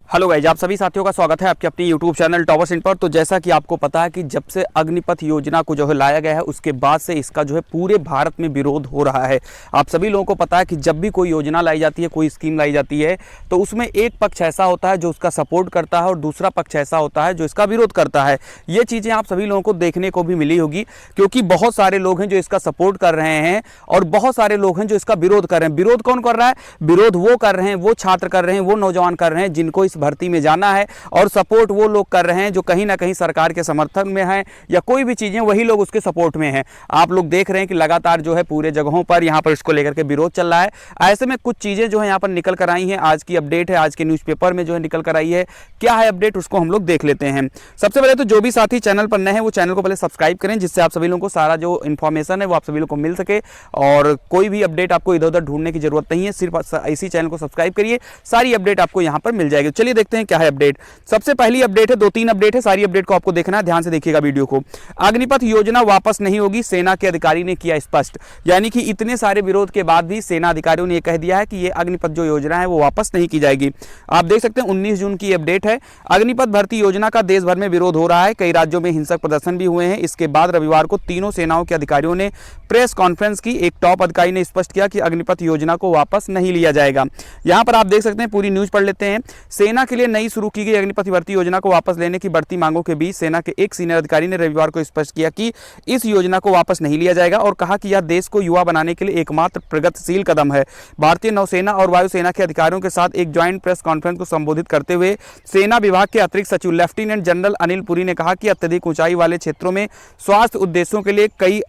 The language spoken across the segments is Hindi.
हेलो गाइज, आप सभी साथियों का स्वागत है आपके अपने यूट्यूब चैनल टॉवर्स इन पर। तो जैसा कि आपको पता है कि जब से अग्निपथ योजना को जो है लाया गया है उसके बाद से इसका जो है पूरे भारत में विरोध हो रहा है। आप सभी लोगों को पता है कि जब भी कोई योजना लाई जाती है, कोई स्कीम लाई जाती है, तो उसमें एक पक्ष ऐसा होता है जो उसका सपोर्ट करता है और दूसरा पक्ष ऐसा होता है जो इसका विरोध करता है। ये चीज़ें आप सभी लोगों को देखने को भी मिली होगी, क्योंकि बहुत सारे लोग हैं जो इसका सपोर्ट कर रहे हैं और बहुत सारे लोग हैं जो इसका विरोध कर रहे हैं। विरोध कौन कर रहा है? विरोध वो कर रहे हैं, वो छात्र कर रहे हैं, वो नौजवान कर रहे हैं जिनको इस भर्ती में जाना है, और सपोर्ट वो लोग कर रहे हैं जो कहीं ना कहीं सरकार के समर्थन में हैं या कोई भी चीजें, वही लोग उसके सपोर्ट में हैं। आप लोग देख रहे हैं कि लगातार जो है पूरे जगहों पर यहाँ पर इसको लेकर के विरोध चल रहा है। ऐसे में कुछ चीजें जो है यहाँ पर निकल कर आई हैं, आज की अपडेट है, आज के न्यूज़पेपर में जो है निकल कर आई है। क्या है अपडेट, उसको हम लोग देख लेते हैं। सबसे पहले तो जो भी साथी चैनल पर नए हैं वो चैनल को पहले सब्सक्राइब करें, जिससे आप सभी लोगों को सारा जो इन्फॉर्मेशन है वो आप सभी लोग को मिल सके और कोई भी अपडेट आपको इधर उधर ढूंढने की जरूरत नहीं है। सिर्फ इसी चैनल को सब्सक्राइब करिए, सारी अपडेट आपको यहाँ पर मिल जाएगी। चलिए देखते हैं क्या है अपडेट। सबसे पहली अपडेट है, 2-3 अपडेट है, सारी अपडेट को आपको देखना है, ध्यान से देखिएगा वीडियो को। अग्निपथ योजना वापस नहीं होगी, सेना के अधिकारी ने किया स्पष्ट। यानी कि इतने सारे विरोध के बाद भी सेना अधिकारियों ने यह कह दिया है कि ये अग्निपथ जो योजना है वो वापस नहीं की जाएगी। आप देख सकते हैं 19 जून की अपडेट है। अग्निपथ भर्ती योजना का देश भर में विरोध हो रहा है, कई राज्यों में हिंसक प्रदर्शन भी हुए हैं। इसके बाद रविवार को तीनों सेनाओं के अधिकारियों ने प्रेस कॉन्फ्रेंस की। एक टॉप अधिकारी ने स्पष्ट किया कि अग्निपथ योजना को वापस नहीं लिया जाएगा। यहां पर आप देख सकते हैं, पूरी न्यूज पढ़ लेते हैं। सेना के लिए नई शुरू की गई अग्निपथ भर्ती योजना को वापस लेने की बढ़ती मांगों के बीच सेना के एक सीनियर अधिकारी ने रविवार को स्पष्ट किया कि इस योजना को वापस नहीं लिया जाएगा और कहा कि यह देश को युवा बनाने के लिए एकमात्र प्रगतिशील कदम है। भारतीय नौसेना और वायुसेना के अधिकारियों के साथ एक ज्वाइंट प्रेस कॉन्फ्रेंस को संबोधित करते हुए सेना विभाग के अतिरिक्त सचिव लेफ्टिनेंट जनरल अनिल पुरी ने कहा कि अत्यधिक ऊंचाई वाले क्षेत्रों में स्वास्थ्य उद्देश्यों के लिए कई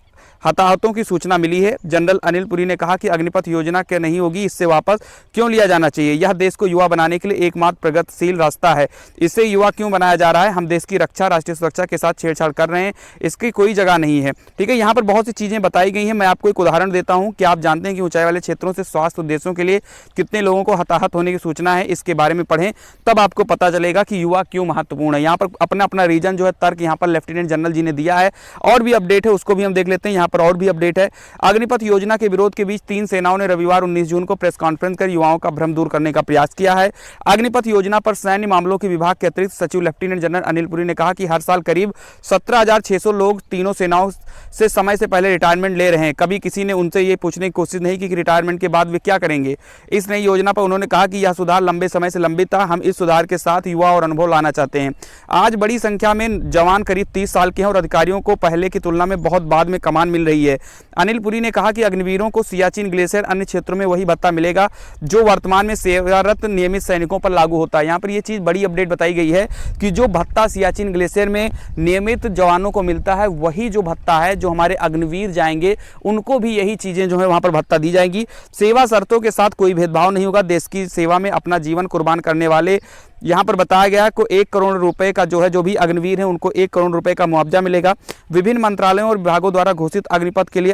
हताहतों की सूचना मिली है। जनरल अनिल पुरी ने कहा कि अग्निपथ योजना के नहीं होगी, इससे वापस क्यों लिया जाना चाहिए? यह देश को युवा बनाने के लिए एकमात्र प्रगतिशील रास्ता है। इससे युवा क्यों बनाया जा रहा है? हम देश की रक्षा, राष्ट्रीय सुरक्षा के साथ छेड़छाड़ कर रहे हैं, इसकी कोई जगह नहीं है। ठीक है, यहाँ पर बहुत सी चीज़ें बताई गई हैं। मैं आपको एक उदाहरण देता हूँ कि आप जानते हैं कि ऊंचाई वाले क्षेत्रों से स्वास्थ्य उद्देश्यों के लिए कितने लोगों को हताहत होने की सूचना है। इसके बारे में पढ़ें, तब आपको पता चलेगा कि युवा क्यों महत्वपूर्ण है। यहाँ पर अपना अपना रीजन जो है, तर्क यहाँ पर लेफ्टिनेंट जनरल जी ने दिया है। और भी अपडेट है, उसको भी हम देख लेते हैं। यहाँ पर और भी अपडेट है। अग्निपथ योजना के विरोध के बीच तीन सेनाओं ने रविवार 19 जून को प्रेस कॉन्फ्रेंस कर युवाओं का भ्रम दूर करने का प्रयास किया है। अग्निपथ योजना पर सैन्य मामलों के विभाग के अतिरिक्त सचिव लेफ्टिनेंट जनरल अनिल पुरी ने कहा कि हर साल करीब 17,600 लोग तीनों सेनाओं से समय से पहले रिटायरमेंट ले रहे हैं। कभी किसी ने उनसे ये पूछने की कोशिश नहीं की कि रिटायरमेंट के बाद वे क्या करेंगे। इस नई योजना पर उन्होंने कहा कि यह सुधार लंबे समय से लंबित था। हम इस सुधार के साथ युवा और अनुभव लाना चाहते हैं। आज बड़ी संख्या में जवान करीब 30 साल के हैं और अधिकारियों को पहले की तुलना में बहुत बाद में कमान मिल रही है। अनिल पुरी ने कहा कि अग्निवीरों को सियाचिन ग्लेशियर अन्य क्षेत्रों में वही भत्ता मिलेगा जो वर्तमान में सेवारत नियमित सैनिकों पर लागू होता है। यहाँ पर यह चीज़ बड़ी अपडेट बताई गई है कि जो भत्ता सियाचिन ग्लेशियर में नियमित जवानों को मिलता है, वही जो भत्ता है जो हमारे अग्निवीर जाएंगे उनको भी यही चीज़ें जो है वहाँ पर भत्ता दी जाएगी। सेवा शर्तों के साथ कोई भेदभाव नहीं होगा। देश की सेवा में अपना जीवन कुर्बान करने वाले, यहाँ पर बताया गया है, को 1 करोड़ रुपए का जो है, जो भी अग्निवीर है उनको 1 करोड़ रुपए का मुआवजा मिलेगा। विभिन्न मंत्रालयों और विभागों द्वारा घोषित अग्निपथ के लिए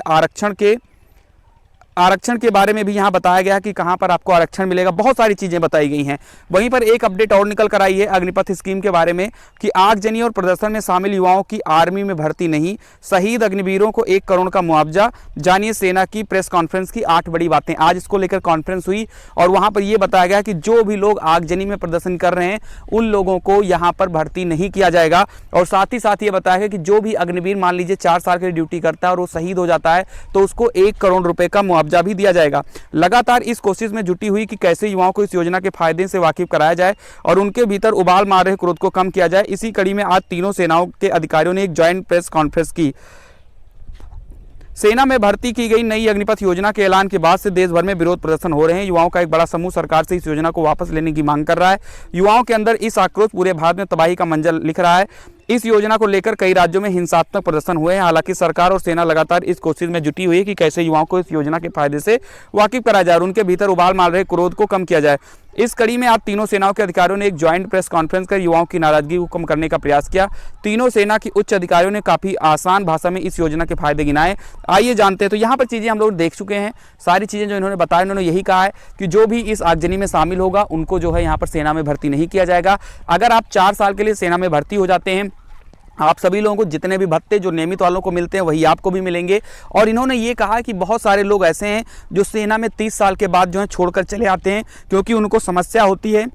आरक्षण के बारे में भी यहाँ बताया गया कि कहाँ पर आपको आरक्षण मिलेगा। बहुत सारी चीज़ें बताई गई हैं। वहीं पर एक अपडेट और निकल कर आई है अग्निपथ स्कीम के बारे में कि आगजनी और प्रदर्शन में शामिल युवाओं की आर्मी में भर्ती नहीं, शहीद अग्निवीरों को 1 करोड़ का मुआवजा। जानिए सेना की प्रेस कॉन्फ्रेंस की 8 बड़ी बातें। आज इसको लेकर कॉन्फ्रेंस हुई और वहाँ पर यह बताया गया कि जो भी लोग आगजनी में प्रदर्शन कर रहे हैं उन लोगों को यहाँ पर भर्ती नहीं किया जाएगा। और साथ ही साथ ये बताया गया कि जो भी अग्निवीर मान लीजिए 4 साल की ड्यूटी करता है और वो शहीद हो जाता है तो उसको 1 करोड़ रुपए का मुआवजा भी दिया जाएगा। लगातार इस कोशिश में जुटी हुई कि कैसे युवाओं को इस योजना के फायदे से वाकिफ कराया जाए और उनके भीतर उबाल मार रहे क्रोध को कम किया जाए। इसी कड़ी में आज तीनों सेनाओं के अधिकारियों ने एक ज्वाइंट प्रेस कॉन्फ्रेंस की। सेना में भर्ती की गई नई अग्निपथ योजना के ऐलान के बाद से देश भर में विरोध प्रदर्शन हो रहे हैं। युवाओं का एक बड़ा समूह सरकार से इस योजना को वापस लेने की मांग कर रहा है। युवाओं के अंदर इस आक्रोश पूरे भारत में तबाही का मंजर लिख रहा है। इस योजना को लेकर कई राज्यों में हिंसात्मक प्रदर्शन हुए हैं। हालांकि सरकार और सेना लगातार इस कोशिश में जुटी हुई है कि कैसे युवाओं को इस योजना के फायदे से वाकिफ कराया जाए और उनके भीतर उबाल मार रहे क्रोध को कम किया जाए। इस कड़ी में आज तीनों सेनाओं के अधिकारियों ने एक ज्वाइंट प्रेस कॉन्फ्रेंस कर युवाओं की नाराजगी को कम करने का प्रयास किया। तीनों सेना की उच्च अधिकारियों ने काफी आसान भाषा में इस योजना के फायदे गिनाए। आइए जानते हैं। तो यहाँ पर चीजें हम लोग देख चुके हैं, सारी चीजें जो इन्होंने बताया, उन्होंने यही कहा है कि जो भी इस आगजनी में शामिल होगा उनको जो है यहाँ पर सेना में भर्ती नहीं किया जाएगा। अगर आप 4 साल के लिए सेना में भर्ती हो जाते हैं, आप सभी लोगों को जितने भी भत्ते जो नियमित वालों को मिलते हैं वही आपको भी मिलेंगे। और इन्होंने ये कहा कि बहुत सारे लोग ऐसे हैं जो सेना में 30 साल के बाद जो है छोड़कर चले आते हैं क्योंकि उनको समस्या होती है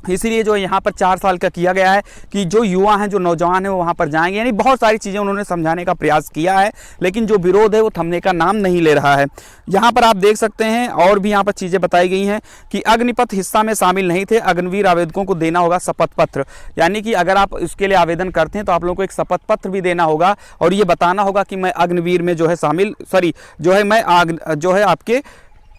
इसीलिए जो यहाँ पर 4 साल का किया गया है कि जो युवा हैं, जो नौजवान हैं, वो वहाँ पर जाएंगे। यानी बहुत सारी चीज़ें उन्होंने समझाने का प्रयास किया है, लेकिन जो विरोध है वो थमने का नाम नहीं ले रहा है। यहाँ पर आप देख सकते हैं और भी यहाँ पर चीज़ें बताई गई हैं कि अग्निपथ हिस्सा में शामिल नहीं थे, अग्निवीर आवेदकों को देना होगा शपथ पत्र। यानी कि अगर आप इसके लिए आवेदन करते हैं तो आप लोगों को एक शपथ पत्र भी देना होगा और ये बताना होगा कि मैं अग्निवीर में जो है शामिल मैं आपके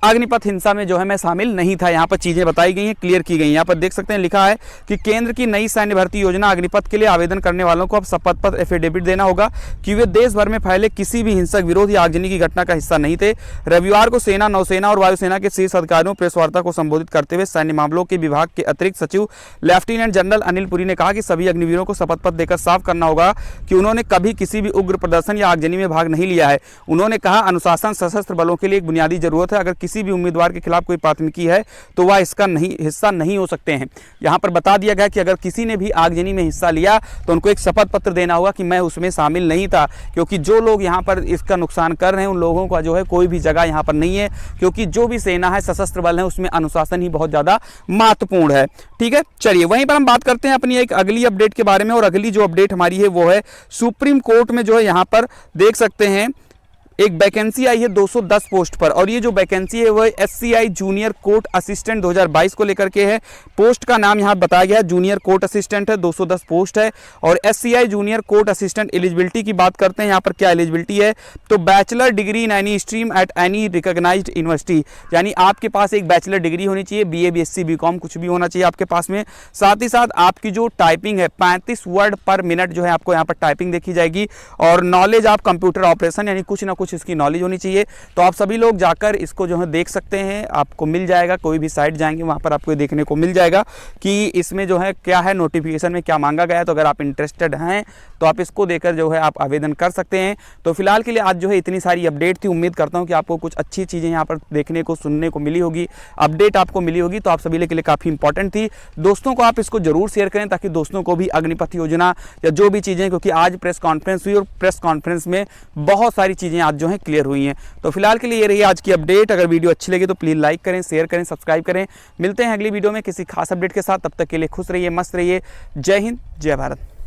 अग्निपथ हिंसा में जो है मैं शामिल नहीं था। यहाँ पर चीज़ें बताई गई हैं, क्लियर की गई हैं। यहाँ पर देख सकते हैं लिखा है कि केंद्र की नई सैन्य भर्ती योजना अग्निपथ के लिए आवेदन करने वालों को अब शपथ पत्र एफिडेविट देना होगा कि वे देश भर में फैले किसी भी हिंसक विरोध या आगजनी की घटना का हिस्सा नहीं थे। रविवार को सेना, नौसेना और वायुसेना के शीर्ष अधिकारियों प्रेस वार्ता को संबोधित करते हुए सैन्य मामलों के विभाग के अतिरिक्त सचिव लेफ्टिनेंट जनरल अनिल पुरी ने कहा कि सभी अग्निवीरों को शपथ पत्र देकर साफ करना होगा कि उन्होंने कभी किसी भी उग्र प्रदर्शन या आगजनी में भाग नहीं लिया है। उन्होंने कहा, अनुशासन सशस्त्र बलों के लिए एक बुनियादी जरूरत है। अगर किसी भी उम्मीदवार के खिलाफ कोई प्राथमिकी है तो वह इसका हिस्सा नहीं हो सकते हैं। यहाँ पर बता दिया गया कि अगर किसी ने भी आगजनी में हिस्सा लिया तो उनको एक शपथ पत्र देना होगा कि मैं उसमें शामिल नहीं था, क्योंकि जो लोग यहाँ पर इसका नुकसान कर रहे हैं उन लोगों का जो है कोई भी जगह यहाँ पर नहीं है, क्योंकि जो भी सेना है, सशस्त्र बल है, उसमें अनुशासन ही बहुत ज़्यादा महत्वपूर्ण है। ठीक है, चलिए वहीं पर हम बात करते हैं अपनी एक अगली अपडेट के बारे में। और अगली जो अपडेट हमारी है वो है सुप्रीम कोर्ट में जो है यहाँ पर देख सकते हैं एक वैकेंसी आई है 210 पोस्ट पर, और ये जो वैकेंसी है वो एससीआई जूनियर कोर्ट असिस्टेंट 2022 को लेकर के है। पोस्ट का नाम यहाँ बताया गया है, जूनियर कोर्ट असिस्टेंट है, 210 पोस्ट है। और SCI junior court assistant eligibility की बात करते हैं, यहाँ पर क्या एलिजिबिलिटी है तो bachelor degree in any stream at any recognised university, यानी आपके पास एक बैचलर डिग्री होनी चाहिए, बीए, बीएससी, बीकॉम कुछ भी होना चाहिए आपके पास में। साथ ही साथ आपकी जो टाइपिंग है 35 वर्ड पर मिनट जो है आपको यहाँ पर टाइपिंग देखी जाएगी। और नॉलेज ऑफ कंप्यूटर ऑपरेशन, यानी कुछ ना कुछ इसकी नॉलेज होनी चाहिए। तो आप सभी लोग जाकर इसको जो है देख सकते हैं, आपको मिल जाएगा। कोई भी साइट जाएंगे वहाँ पर आपको देखने को मिल जाएगा कि इसमें जो है क्या है, नोटिफिकेशन में क्या मांगा गया है। तो अगर आप इंटरेस्टेड हैं तो आप इसको देकर जो है आप आवेदन कर सकते हैं। तो फिलहाल के लिए आज जो है इतनी सारी अपडेट थी। उम्मीद करता हूँ कि आपको कुछ अच्छी चीज़ें यहाँ पर देखने को, सुनने को मिली होगी, अपडेट आपको मिली होगी। तो आप सभी के लिए काफ़ी इंपॉर्टेंट थी। दोस्तों को आप इसको जरूर शेयर करें ताकि दोस्तों को भी अग्निपथ योजना या जो भी चीज़ें, क्योंकि आज प्रेस कॉन्फ्रेंस हुई और प्रेस कॉन्फ्रेंस में बहुत सारी चीज़ें आज जो है क्लियर हुई हैं। तो फिलहाल के लिए ये रही आज की अपडेट। अगर वीडियो अच्छी लगी तो प्लीज़ लाइक करें, शेयर करें, सब्सक्राइब करें। मिलते हैं अगली वीडियो में किसी खास अपडेट के साथ। तब तक के लिए खुश रहिए, मस्त रहिए। जय हिंद, जय भारत।